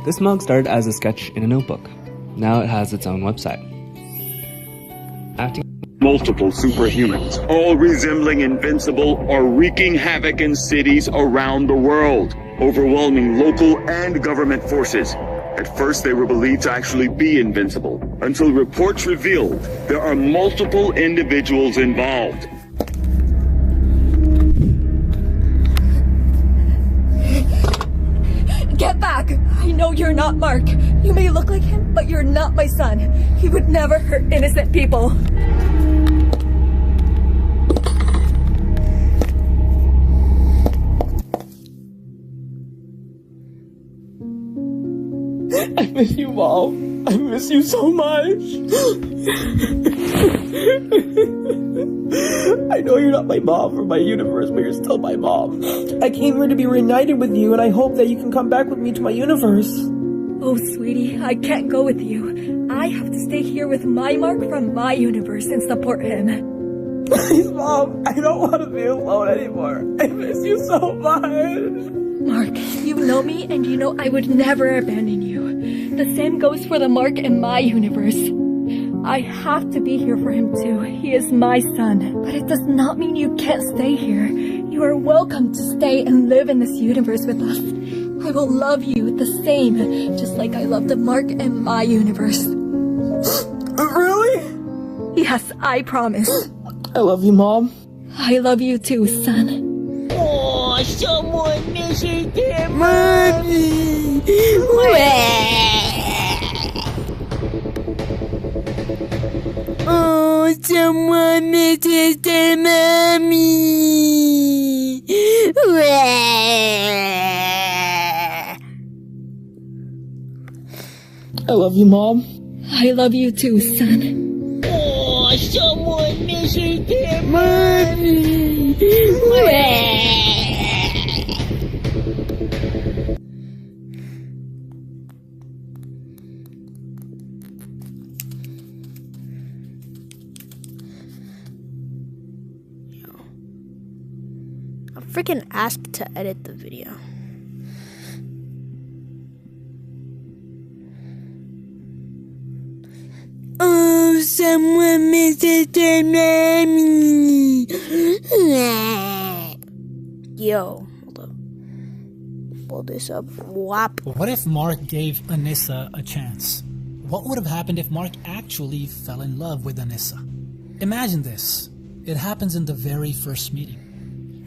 This mug started as a sketch in a notebook. Now it has its own website. Acting Multiple superhumans, all resembling invincible, are wreaking havoc in cities around the world, overwhelming local and government forces. At first, they were believed to actually be invincible, until reports revealed there are multiple individuals involved. Get back! I know you're not Mark. You may look like him, but you're not my son. He would never hurt innocent people. I miss you, Mom. I miss you so much. I know you're not my mom from my universe, but you're still my mom. I came here to be reunited with you, and I hope that you can come back with me to my universe. Oh, sweetie, I can't go with you. I have to stay here with my Mark from my universe and support him. Please, Mom, I don't want to be alone anymore. I miss you so much. Mark, you know me, and you know I would never abandon you. The same goes for the Mark in my universe. I have to be here for him too. He is my son. But it does not mean you can't stay here. You are welcome to stay and live in this universe with us. I will love you the same, just like I love the Mark in my universe. Really? Yes, I promise. I love you, Mom. I love you too, son. Oh, someone misses their Mommy! Oh, someone misses their mommy. I love you, Mom. I love you too, son. Oh, someone misses their mommy. I'm freaking asked to edit the video. Oh, someone misses their mommy. Yo, hold up. Pull this up. Whop. What if Mark gave Anissa a chance? What would have happened if Mark actually fell in love with Anissa? Imagine this. It happens in the very first meeting.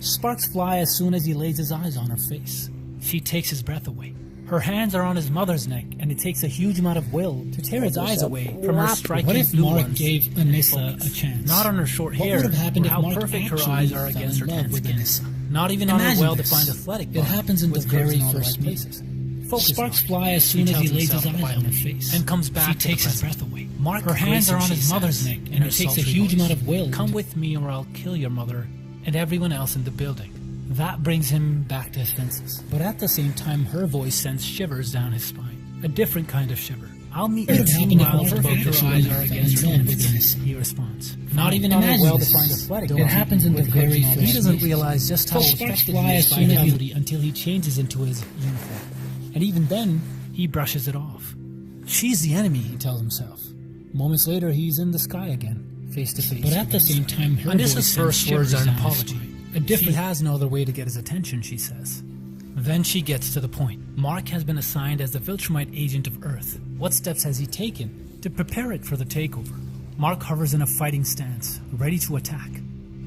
Sparks fly as soon as he lays his eyes on her face. She takes his breath away. Her hands are on his mother's neck, and it takes a huge amount of will to tear his eyes away from her striking What if blue Mark ones gave Anissa a chance? Not on her short hair, What would have happened or if how Mark perfect her actually eyes are fell against her in love tan with skin. Anissa? Not even on her Imagine well-defined this. athletic It body happens in the with curves very in all the first right places. Focus, Sparks Mark. fly as She soon as he tells lays his himself eyes on her quietly face and comes back She to the takes his present. breath away. Mark, her hands are on his mother's neck, and it takes a huge amount of will. Come with me, or I'll kill your mother and everyone else in the building. That brings him back to his senses. But at the same time, her voice sends shivers down his spine. A different kind of shiver. I'll meet you 2 miles above your eyes are against her hands, he responds. Not even on a well-defined athletic. It happens in the very first. He doesn't realize just how affected he is by reality until he changes into his uniform. And even then, he brushes it off. She's the enemy, he tells himself. Moments later, he's in the sky again, face to face. But at the same time, her Anissa's first words are an apology. She has no other way to get his attention, she says. Then she gets to the point. Mark has been assigned as the Viltrumite agent of Earth. What steps has he taken to prepare it for the takeover? Mark hovers in a fighting stance, ready to attack.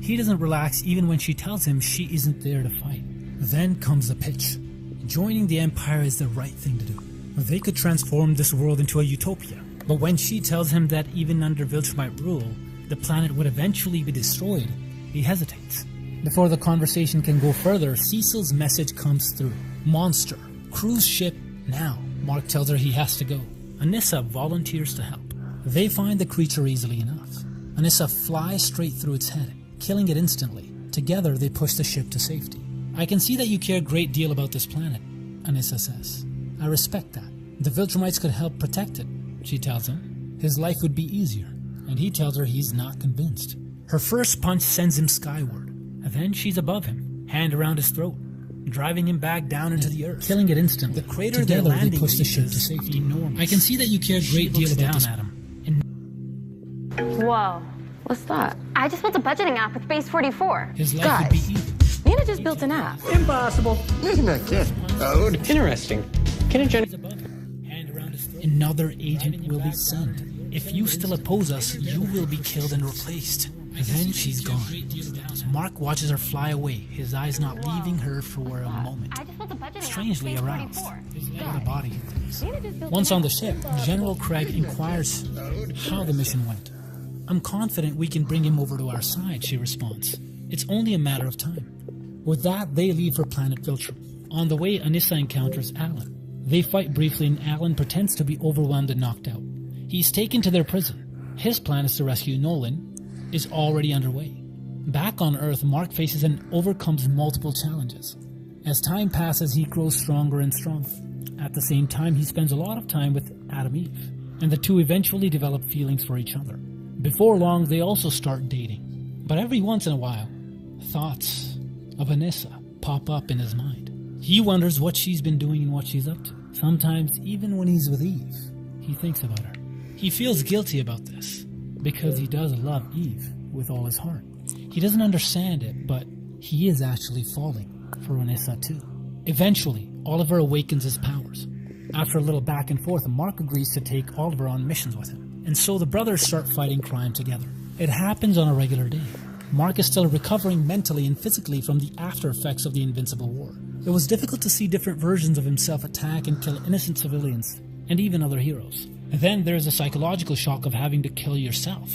He doesn't relax even when she tells him she isn't there to fight. Then comes the pitch. Joining the Empire is the right thing to do. They could transform this world into a utopia. But when she tells him that even under Viltrumite rule, the planet would eventually be destroyed, he hesitates. Before the conversation can go further, Cecil's message comes through. Monster, cruise ship now. Mark tells her he has to go. Anissa volunteers to help. They find the creature easily enough. Anissa flies straight through its head, killing it instantly. Together, they push the ship to safety. I can see that you care a great deal about this planet, Anissa says. I respect that. The Viltrumites could help protect it, she tells him. His life would be easier, and he tells her he's not convinced. Her first punch sends him skyward. Then she's above him, hand around his throat. driving him back down into the earth, killing it instantly. The crater they're landing they push the ship to safety. Enormous. I can see that you care a great deal about this. At him. Whoa. What's that? I just built a budgeting app with Base 44. His life would be easy. Nina just built an app. Impossible. Isn't that kid? Code. Interesting. Can it generate... Another agent will be sent. If you still oppose us, you will be killed and replaced. Then she's gone. Mark watches her fly away, his eyes not leaving her for a moment. Strangely aroused. What a body. Once on the ship, General Craig inquires how the mission went. I'm confident we can bring him over to our side, she responds. It's only a matter of time. With that, they leave for planet Viltrum. On the way, Anissa encounters Alan. They fight briefly and Alan pretends to be overwhelmed and knocked out. He's taken to their prison. His plan is to rescue Nolan is already underway. Back on Earth, Mark faces and overcomes multiple challenges. As time passes, he grows stronger and stronger. At the same time, he spends a lot of time with Adam Eve, and the two eventually develop feelings for each other. Before long, they also start dating. But every once in a while, thoughts of Anissa pop up in his mind. He wonders what she's been doing and what she's up to. Sometimes, even when he's with Eve, he thinks about her. He feels guilty about this, because he does love Eve with all his heart. He doesn't understand it, but he is actually falling for Anissa too. Eventually, Oliver awakens his powers. After a little back and forth, Mark agrees to take Oliver on missions with him, and so the brothers start fighting crime together. It happens on a regular day. Mark is still recovering mentally and physically from the after effects of the Invincible War. It was difficult to see different versions of himself attack and kill innocent civilians, and even other heroes. And then there's the psychological shock of having to kill yourself.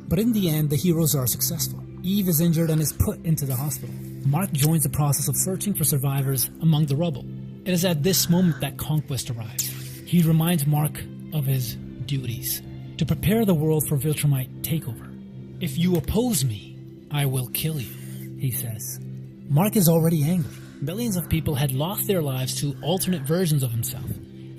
But in the end, the heroes are successful. Eve is injured and is put into the hospital. Mark joins the process of searching for survivors among the rubble. It is at this moment that Conquest arrives. He reminds Mark of his duties, to prepare the world for Viltrumite takeover. If you oppose me, I will kill you, he says. Mark is already angry. Millions of people had lost their lives to alternate versions of himself.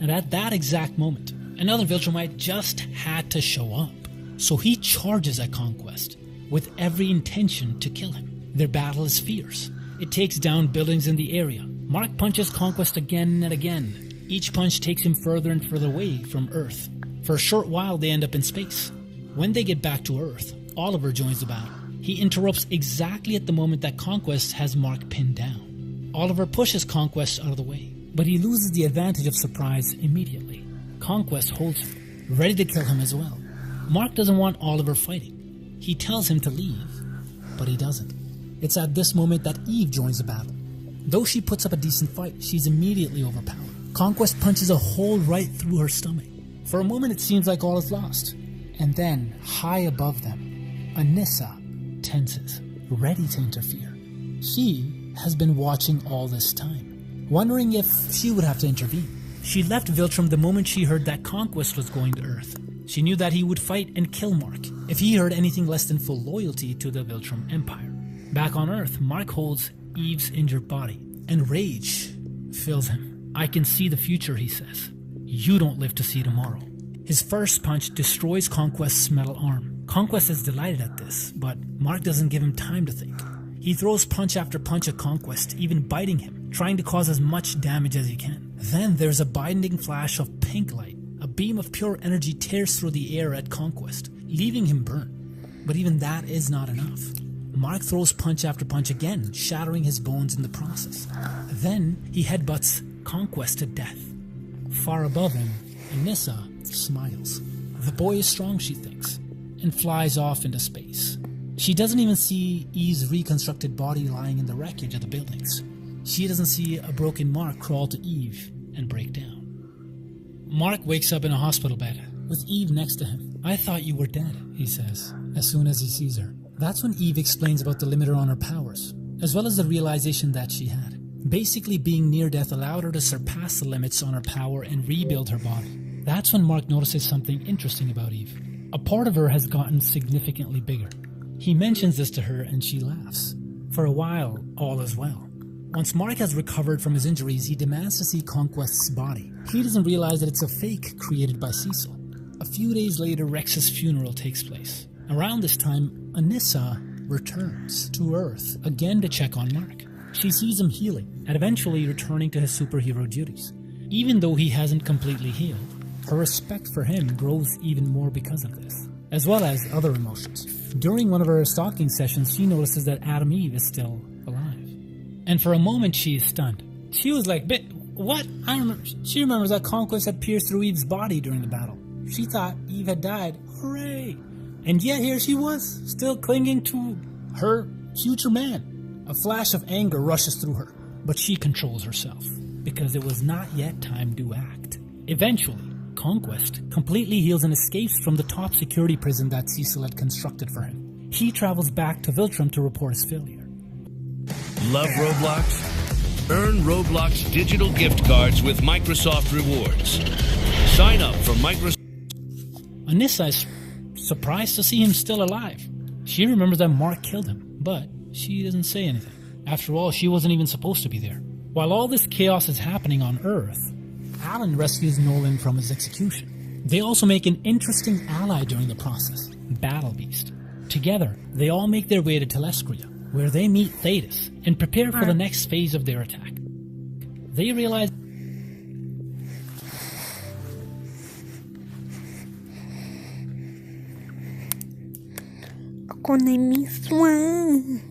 And at that exact moment, another Viltrumite just had to show up. So he charges at Conquest, with every intention to kill him. Their battle is fierce. It takes down buildings in the area. Mark punches Conquest again and again. Each punch takes him further and further away from Earth. For a short while, they end up in space. When they get back to Earth, Oliver joins the battle. He interrupts exactly at the moment that Conquest has Mark pinned down. Oliver pushes Conquest out of the way, but he loses the advantage of surprise immediately. Conquest holds him, ready to kill him as well. Mark doesn't want Oliver fighting. He tells him to leave, but he doesn't. It's at this moment that Eve joins the battle. Though she puts up a decent fight, she's immediately overpowered. Conquest punches a hole right through her stomach. For a moment it seems like all is lost. And then, high above them, Anissa tenses, ready to interfere. She has been watching all this time, wondering if she would have to intervene. She left Viltrum the moment she heard that Conquest was going to Earth. She knew that he would fight and kill Mark if he heard anything less than full loyalty to the Viltrum Empire. Back on Earth, Mark holds Eve's injured body, and rage fills him. I can see the future, he says. You don't live to see tomorrow. His first punch destroys Conquest's metal arm. Conquest is delighted at this, but Mark doesn't give him time to think. He throws punch after punch at Conquest, even biting him, trying to cause as much damage as he can. Then there's a blinding flash of pink light. A beam of pure energy tears through the air at Conquest, leaving him burnt. But even that is not enough. Mark throws punch after punch again, shattering his bones in the process. Then he headbutts Conquest to death. Far above him, Anissa smiles. The boy is strong, she thinks, and flies off into space. She doesn't even see Eve's reconstructed body lying in the wreckage of the buildings. She doesn't see a broken Mark crawl to Eve and break down. Mark wakes up in a hospital bed, with Eve next to him. I thought you were dead, he says, as soon as he sees her. That's when Eve explains about the limiter on her powers, as well as the realization that she had. Basically, being near death allowed her to surpass the limits on her power and rebuild her body. That's when Mark notices something interesting about Eve. A part of her has gotten significantly bigger. He mentions this to her and she laughs. For a while, all is well. Once Mark has recovered from his injuries, he demands to see Conquest's body. He doesn't realize that it's a fake created by Cecil. A few days later, Rex's funeral takes place. Around this time, Anissa returns to Earth again to check on Mark. She sees him healing, and eventually returning to his superhero duties. Even though he hasn't completely healed, her respect for him grows even more because of this, as well as other emotions. During one of her stalking sessions, she notices that Adam Eve is still alive. And for a moment, she is stunned. She was like, what? She remembers that Conquest had pierced through Eve's body during the battle. She thought Eve had died. Hooray! And yet here she was, still clinging to her future man. A flash of anger rushes through her, but she controls herself, because it was not yet time to act. Eventually, Conquest completely heals and escapes from the top security prison that Cecil had constructed for him. He travels back to Viltrum to report his failure. Love Roblox? Earn Roblox digital gift cards with Microsoft Rewards. Sign up for Microsoft. Anissa is surprised to see him still alive. She remembers that Mark killed him, but she doesn't say anything. After all, she wasn't even supposed to be there. While all this chaos is happening on Earth, Alan rescues Nolan from his execution. They also make an interesting ally during the process, Battle Beast. Together, they all make their way to Telescria, where they meet Thetis and prepare for the next phase of their attack. They realize Ako na mismo.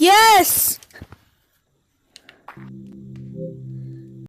Yes!